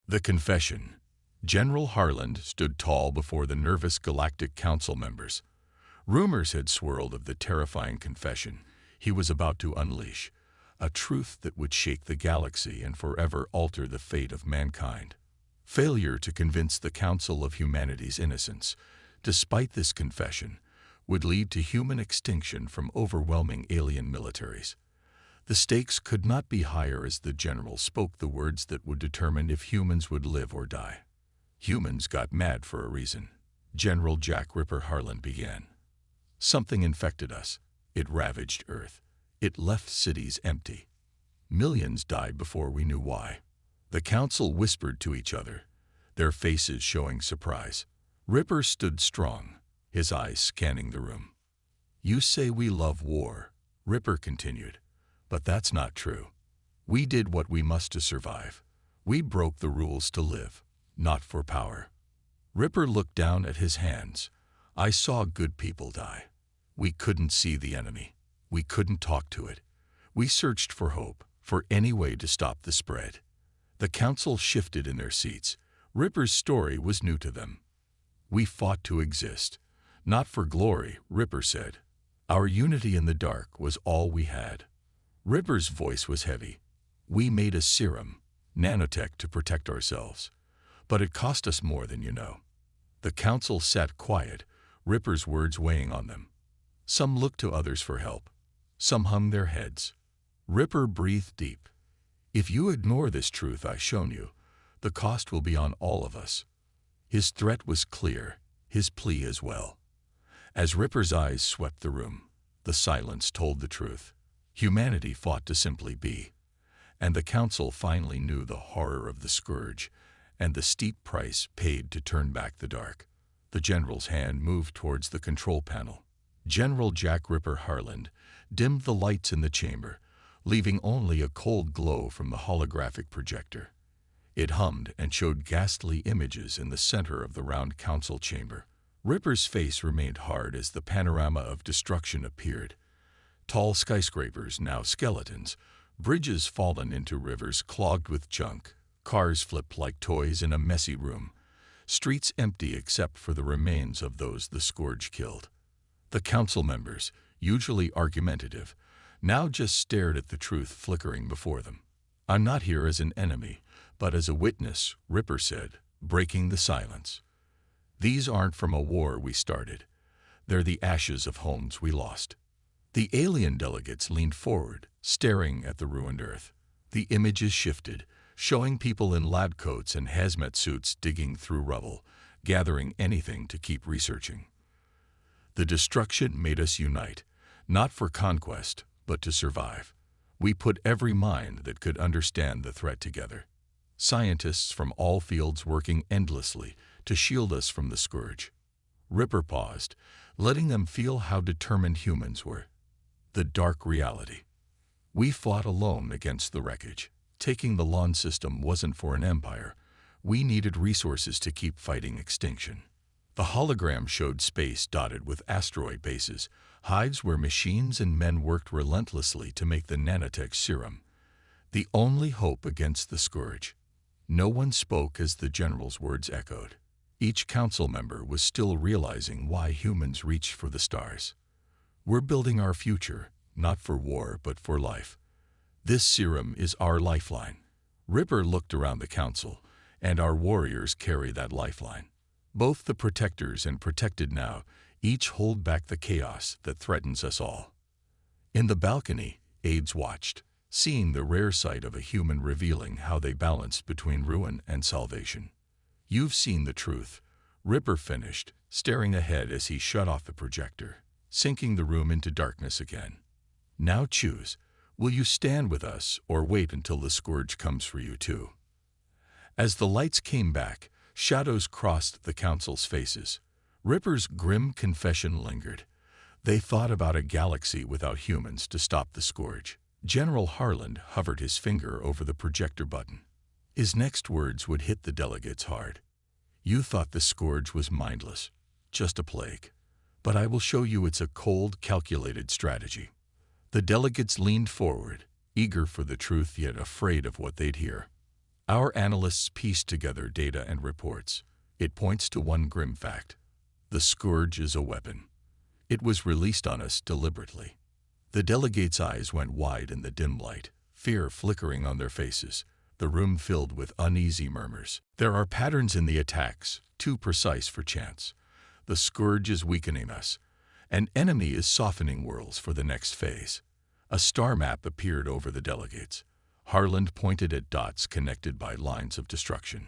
The confession. General Harland stood tall before the nervous Galactic Council members. Rumors had swirled of the terrifying confession he was about to unleash, a truth that would shake the galaxy and forever alter the fate of mankind. Failure to convince the Council of Humanity's innocence, despite this confession, would lead to human extinction from overwhelming alien militaries. The stakes could not be higher as the general spoke the words that would determine if humans would live or die. Humans got mad for a reason. General Jack Ripper Harland began. Something infected us. It ravaged Earth. It left cities empty. Millions died before we knew why. The council whispered to each other, their faces showing surprise. Ripper stood strong, his eyes scanning the room. "You say we love war," Ripper continued, "but that's not true. We did what we must to survive. We broke the rules to live, not for power." Ripper looked down at his hands. "I saw good people die. We couldn't see the enemy. We couldn't talk to it. We searched for hope, for any way to stop the spread." The council shifted in their seats. Ripper's story was new to them. "We fought to exist, not for glory," Ripper said. "Our unity in the dark was all we had." Ripper's voice was heavy. "We made a serum, nanotech, to protect ourselves. But it cost us more than you know." The council sat quiet, Ripper's words weighing on them. Some looked to others for help. Some hung their heads. Ripper breathed deep. "If you ignore this truth I've shown you, the cost will be on all of us." His threat was clear, his plea as well. As Ripper's eyes swept the room, the silence told the truth. Humanity fought to simply be. And the council finally knew the horror of the scourge and the steep price paid to turn back the dark. The general's hand moved towards the control panel. General Jack Ripper Harland dimmed the lights in the chamber, leaving only a cold glow from the holographic projector. It hummed and showed ghastly images in the center of the round council chamber. Ripper's face remained hard as the panorama of destruction appeared. Tall skyscrapers, now skeletons, bridges fallen into rivers clogged with junk, cars flipped like toys in a messy room, streets empty except for the remains of those the scourge killed. The council members, usually argumentative, now just stared at the truth flickering before them. "I'm not here as an enemy, but as a witness," Ripper said, breaking the silence. "These aren't from a war we started. They're the ashes of homes we lost." The alien delegates leaned forward, staring at the ruined Earth. The images shifted, showing people in lab coats and hazmat suits digging through rubble, gathering anything to keep researching. "The destruction made us unite, not for conquest, but to survive. We put every mind that could understand the threat together. Scientists from all fields working endlessly to shield us from the scourge." Ripper paused, letting them feel how determined humans were. The dark reality. "We fought alone against the wreckage. Taking the lawn system wasn't for an empire. We needed resources to keep fighting extinction." The hologram showed space dotted with asteroid bases, hives where machines and men worked relentlessly to make the nanotech serum. The only hope against the scourge. No one spoke as the general's words echoed. Each council member was still realizing why humans reached for the stars. "We're building our future, not for war, but for life. This serum is our lifeline." Ripper looked around the council, "And our warriors carry that lifeline. Both the protectors and protected now each hold back the chaos that threatens us all." In the balcony, aides watched, seeing the rare sight of a human revealing how they balanced between ruin and salvation. "You've seen the truth," Ripper finished, staring ahead as he shut off the projector, sinking the room into darkness again. "Now choose. Will you stand with us or wait until the scourge comes for you too?" As the lights came back, shadows crossed the council's faces. Ripper's grim confession lingered. They thought about a galaxy without humans to stop the scourge. General Harland hovered his finger over the projector button. His next words would hit the delegates hard. "You thought the scourge was mindless, just a plague. But I will show you it's a cold, calculated strategy." The delegates leaned forward, eager for the truth yet afraid of what they'd hear. Our analysts pieced together data and reports. It points to one grim fact. The Scourge is a weapon. It was released on us deliberately. The delegates' eyes went wide in the dim light, fear flickering on their faces, the room filled with uneasy murmurs. There are patterns in the attacks, too precise for chance. The Scourge is weakening us. An enemy is softening worlds for the next phase. A star map appeared over the delegates. Harland pointed at dots connected by lines of destruction.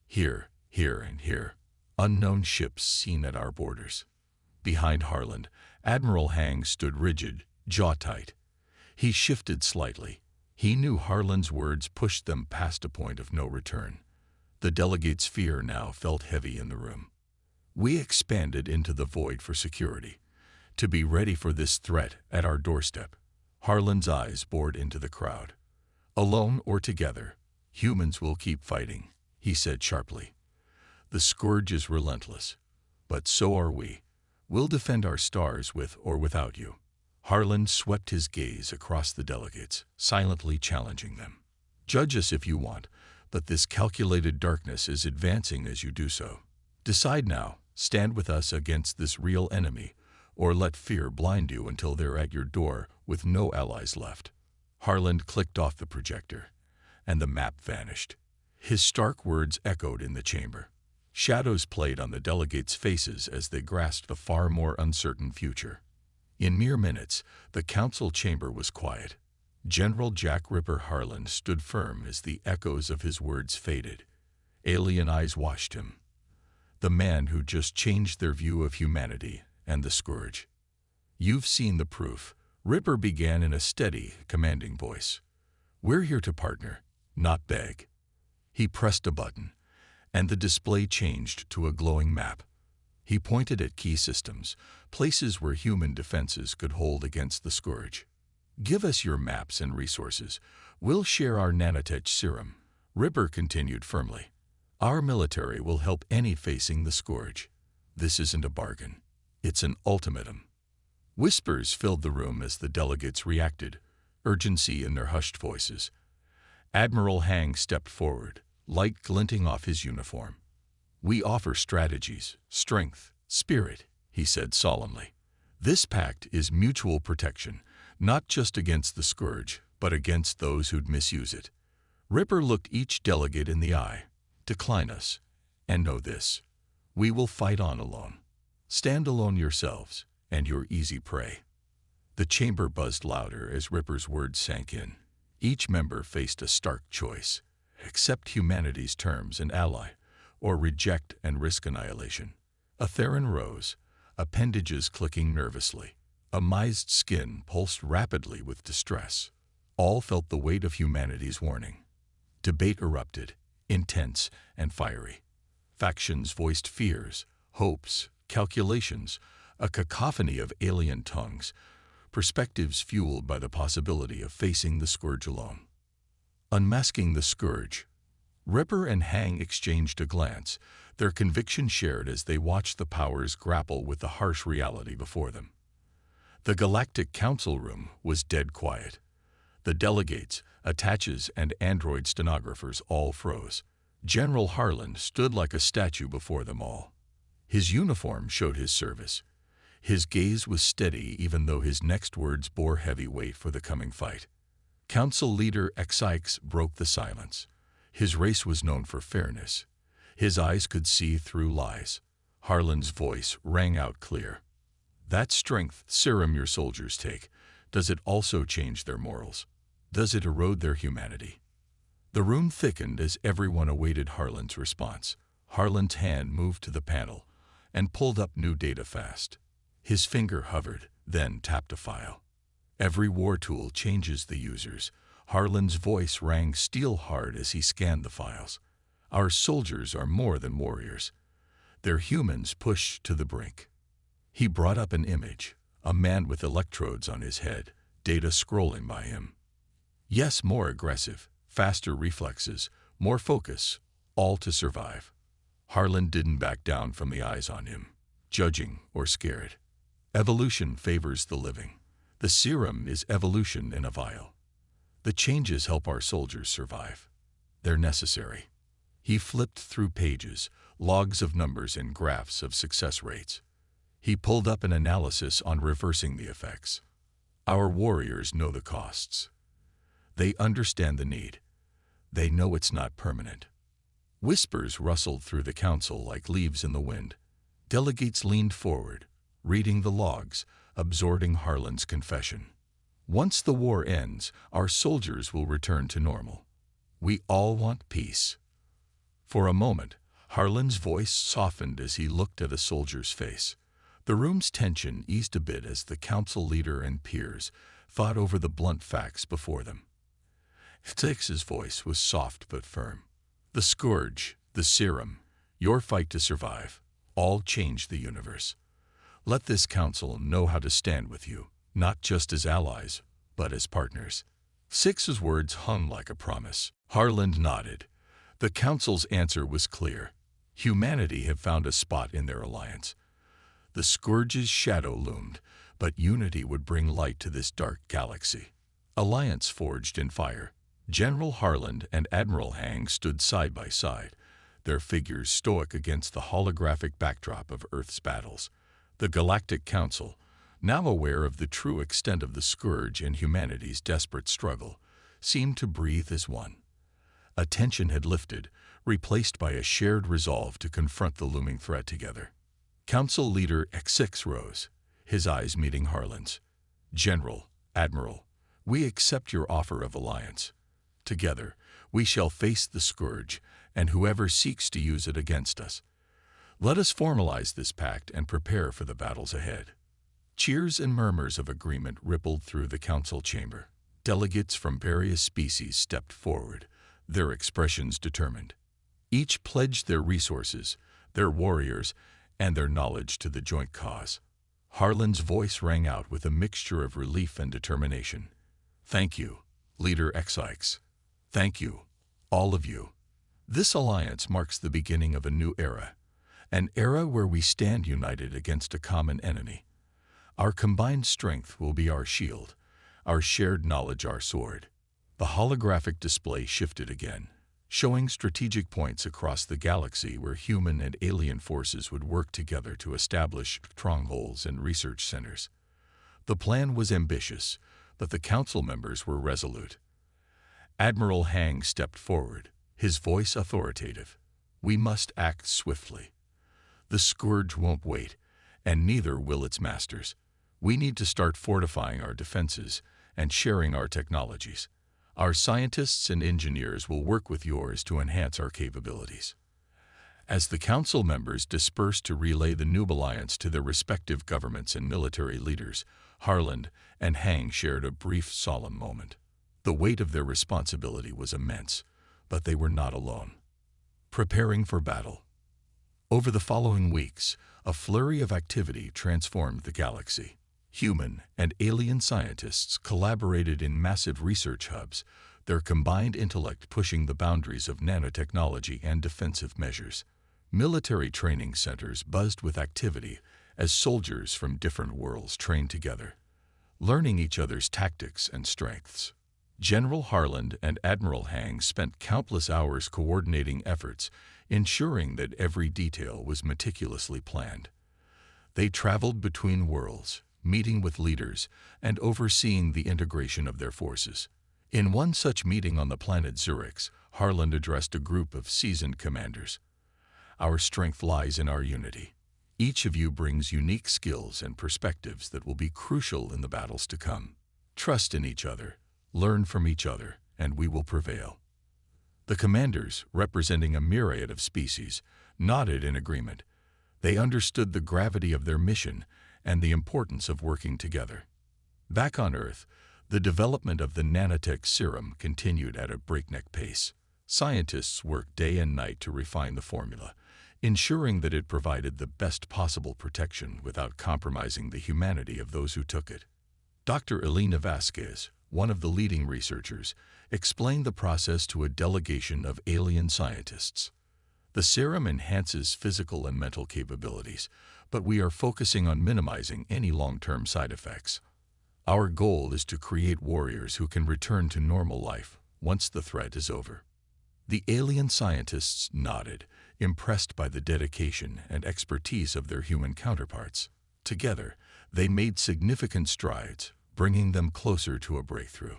Here, here, and here. Unknown ships seen at our borders. Behind Harland, Admiral Hang stood rigid, jaw tight. He shifted slightly. He knew Harland's words pushed them past a point of no return. The delegates' fear now felt heavy in the room. We expanded into the void for security, to be ready for this threat at our doorstep. Harland's eyes bored into the crowd. Alone or together, humans will keep fighting, he said sharply. The Scourge is relentless, but so are we. We'll defend our stars with or without you. Harland swept his gaze across the delegates, silently challenging them. Judge us if you want, but this calculated darkness is advancing as you do so. Decide now, stand with us against this real enemy, or let fear blind you until they're at your door with no allies left. Harland clicked off the projector, and the map vanished. His stark words echoed in the chamber. Shadows played on the delegates' faces as they grasped the far more uncertain future. In mere minutes, the council chamber was quiet. General Jack Ripper Harland stood firm as the echoes of his words faded. Alien eyes watched him. The man who just changed their view of humanity and the Scourge. You've seen the proof, Ripper began in a steady, commanding voice. We're here to partner, not beg. He pressed a button, and the display changed to a glowing map. He pointed at key systems, places where human defenses could hold against the Scourge. Give us your maps and resources. We'll share our nanotech serum, Ripper continued firmly. Our military will help any facing the Scourge. This isn't a bargain. It's an ultimatum. Whispers filled the room as the delegates reacted, urgency in their hushed voices. Admiral Hang stepped forward, light glinting off his uniform. We offer strategies, strength, spirit, he said solemnly. This pact is mutual protection, not just against the Scourge, but against those who'd misuse it. Ripper looked each delegate in the eye. Decline us, and know this. We will fight on alone. Stand alone yourselves, and your easy prey. The chamber buzzed louder as Ripper's words sank in. Each member faced a stark choice. Accept humanity's terms and ally, or reject and risk annihilation. A Theron rose, appendages clicking nervously. A mised skin pulsed rapidly with distress. All felt the weight of humanity's warning. Debate erupted, intense and fiery. Factions voiced fears, hopes, calculations, a cacophony of alien tongues, perspectives fueled by the possibility of facing the Scourge alone. Unmasking the Scourge. Ripper and Hang exchanged a glance, their conviction shared as they watched the powers grapple with the harsh reality before them. The Galactic Council room was dead quiet. The delegates, attaches, and android stenographers all froze. General Harland stood like a statue before them all. His uniform showed his service. His gaze was steady even though his next words bore heavy weight for the coming fight. Council leader Xix broke the silence. His race was known for fairness. His eyes could see through lies. Harland's voice rang out clear. That strength serum your soldiers take, does it also change their morals? Does it erode their humanity? The room thickened as everyone awaited Harland's response. Harland's hand moved to the panel and pulled up new data fast. His finger hovered, then tapped a file. Every war tool changes the users. Harland's voice rang steel-hard as he scanned the files. Our soldiers are more than warriors. They're humans pushed to the brink. He brought up an image, a man with electrodes on his head, data scrolling by him. Yes, more aggressive, faster reflexes, more focus, all to survive. Harland didn't back down from the eyes on him, judging or scared. Evolution favors the living. The serum is evolution in a vial. The changes help our soldiers survive. They're necessary. He flipped through pages, logs of numbers and graphs of success rates. He pulled up an analysis on reversing the effects. Our warriors know the costs. They understand the need. They know it's not permanent. Whispers rustled through the council like leaves in the wind. Delegates leaned forward, reading the logs, absorbing Harlan's confession. Once the war ends, our soldiers will return to normal. We all want peace. For a moment, Harlan's voice softened as he looked at a soldier's face. The room's tension eased a bit as the council leader and peers fought over the blunt facts before them. Six's voice was soft but firm. The scourge, the serum, your fight to survive, all changed the universe. Let this council know how to stand with you, not just as allies, but as partners. Six's words hung like a promise. Harlan nodded. The council's answer was clear. Humanity had found a spot in their alliance. The scourge's shadow loomed, but unity would bring light to this dark galaxy. Alliance forged in fire. General Harlan and Admiral Hang stood side by side, their figures stoic against the holographic backdrop of Earth's battles. The Galactic Council, now aware of the true extent of the scourge and humanity's desperate struggle, seemed to breathe as one. A tension had lifted, replaced by a shared resolve to confront the looming threat together. Council Leader X6 rose, his eyes meeting Harlan's. General, Admiral, we accept your offer of alliance. Together, we shall face the scourge and whoever seeks to use it against us. Let us formalize this pact and prepare for the battles ahead. Cheers and murmurs of agreement rippled through the council chamber. Delegates from various species stepped forward, their expressions determined. Each pledged their resources, their warriors, and their knowledge to the joint cause. Harlan's voice rang out with a mixture of relief and determination. Thank you, Leader X6. Thank you, all of you. This alliance marks the beginning of a new era, an era where we stand united against a common enemy. Our combined strength will be our shield, our shared knowledge our sword. The holographic display shifted again, showing strategic points across the galaxy where human and alien forces would work together to establish strongholds and research centers. The plan was ambitious, but the council members were resolute. Admiral Hang stepped forward, his voice authoritative. We must act swiftly. The scourge won't wait, and neither will its masters. We need to start fortifying our defenses and sharing our technologies. Our scientists and engineers will work with yours to enhance our capabilities. As the council members dispersed to relay the new alliance to their respective governments and military leaders, Harlan and Hang shared a brief, solemn moment. The weight of their responsibility was immense, but they were not alone. Preparing for battle. Over the following weeks, a flurry of activity transformed the galaxy. Human and alien scientists collaborated in massive research hubs, their combined intellect pushing the boundaries of nanotechnology and defensive measures. Military training centers buzzed with activity as soldiers from different worlds trained together, learning each other's tactics and strengths. General Harlan and Admiral Hang spent countless hours coordinating efforts, ensuring that every detail was meticulously planned. They traveled between worlds, meeting with leaders and overseeing the integration of their forces. In one such meeting on the planet Zurich, Harlan addressed a group of seasoned commanders. Our strength lies in our unity. Each of you brings unique skills and perspectives that will be crucial in the battles to come. Trust in each other, learn from each other, and we will prevail. The commanders, representing a myriad of species, nodded in agreement. They understood the gravity of their mission and the importance of working together. Back on Earth, the development of the nanotech serum continued at a breakneck pace. Scientists worked day and night to refine the formula, ensuring that it provided the best possible protection without compromising the humanity of those who took it. Dr. Elena Vasquez, one of the leading researchers, explained the process to a delegation of alien scientists. The serum enhances physical and mental capabilities, but we are focusing on minimizing any long-term side effects. Our goal is to create warriors who can return to normal life once the threat is over. The alien scientists nodded, impressed by the dedication and expertise of their human counterparts. Together, they made significant strides, bringing them closer to a breakthrough.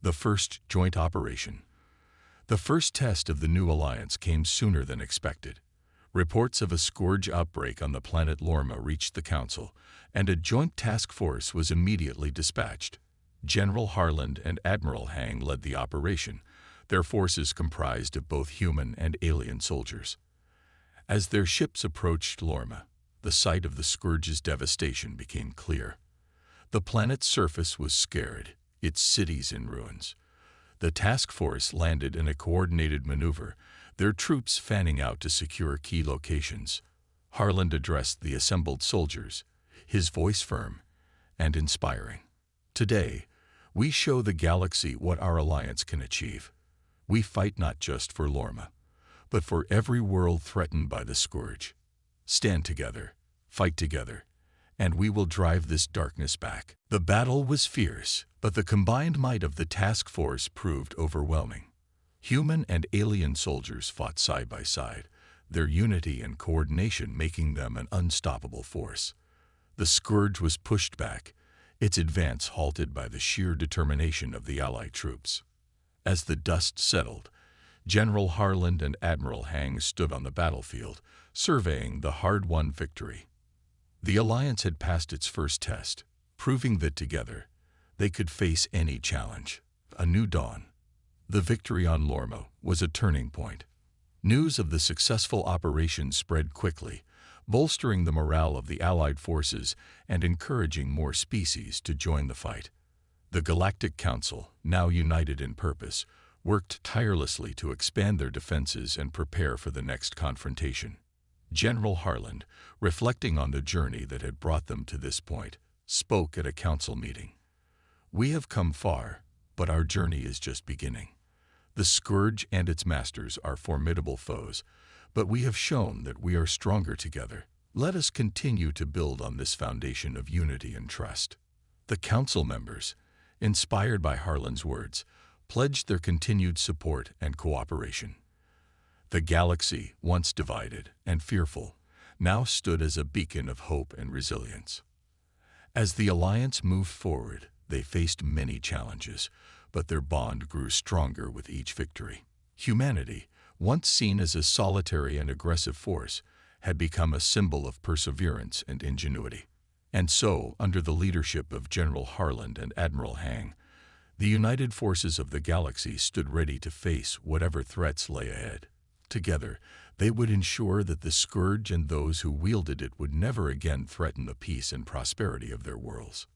The first joint operation. The first test of the new alliance came sooner than expected. Reports of a scourge outbreak on the planet Lorma reached the Council, and a joint task force was immediately dispatched. General Harland and Admiral Hang led the operation, their forces comprised of both human and alien soldiers. As their ships approached Lorma, the site of the scourge's devastation became clear. The planet's surface was scarred, its cities in ruins. The task force landed in a coordinated maneuver, their troops fanning out to secure key locations. Harland addressed the assembled soldiers, his voice firm and inspiring. Today, we show the galaxy what our alliance can achieve. We fight not just for Lorma, but for every world threatened by the scourge. Stand together, fight together, and we will drive this darkness back. The battle was fierce, but the combined might of the task force proved overwhelming. Human and alien soldiers fought side by side, their unity and coordination making them an unstoppable force. The scourge was pushed back, its advance halted by the sheer determination of the Allied troops. As the dust settled, General Harland and Admiral Hang stood on the battlefield, surveying the hard-won victory. The alliance had passed its first test, proving that together they could face any challenge. A new dawn. The victory on Lorma was a turning point. News of the successful operation spread quickly, bolstering the morale of the Allied forces and encouraging more species to join the fight. The Galactic Council, now united in purpose, worked tirelessly to expand their defenses and prepare for the next confrontation. General Harland, reflecting on the journey that had brought them to this point, spoke at a council meeting. "We have come far, but our journey is just beginning. The scourge and its masters are formidable foes, but we have shown that we are stronger together. Let us continue to build on this foundation of unity and trust." The council members, inspired by Harland's words, pledged their continued support and cooperation. The galaxy, once divided and fearful, now stood as a beacon of hope and resilience. As the alliance moved forward, they faced many challenges, but their bond grew stronger with each victory. Humanity, once seen as a solitary and aggressive force, had become a symbol of perseverance and ingenuity. And so, under the leadership of General Harland and Admiral Hang, the united forces of the galaxy stood ready to face whatever threats lay ahead. Together, they would ensure that the scourge and those who wielded it would never again threaten the peace and prosperity of their worlds.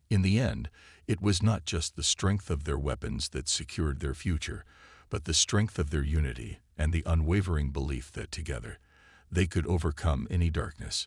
In the end, it was not just the strength of their weapons that secured their future, but the strength of their unity and the unwavering belief that together they could overcome any darkness.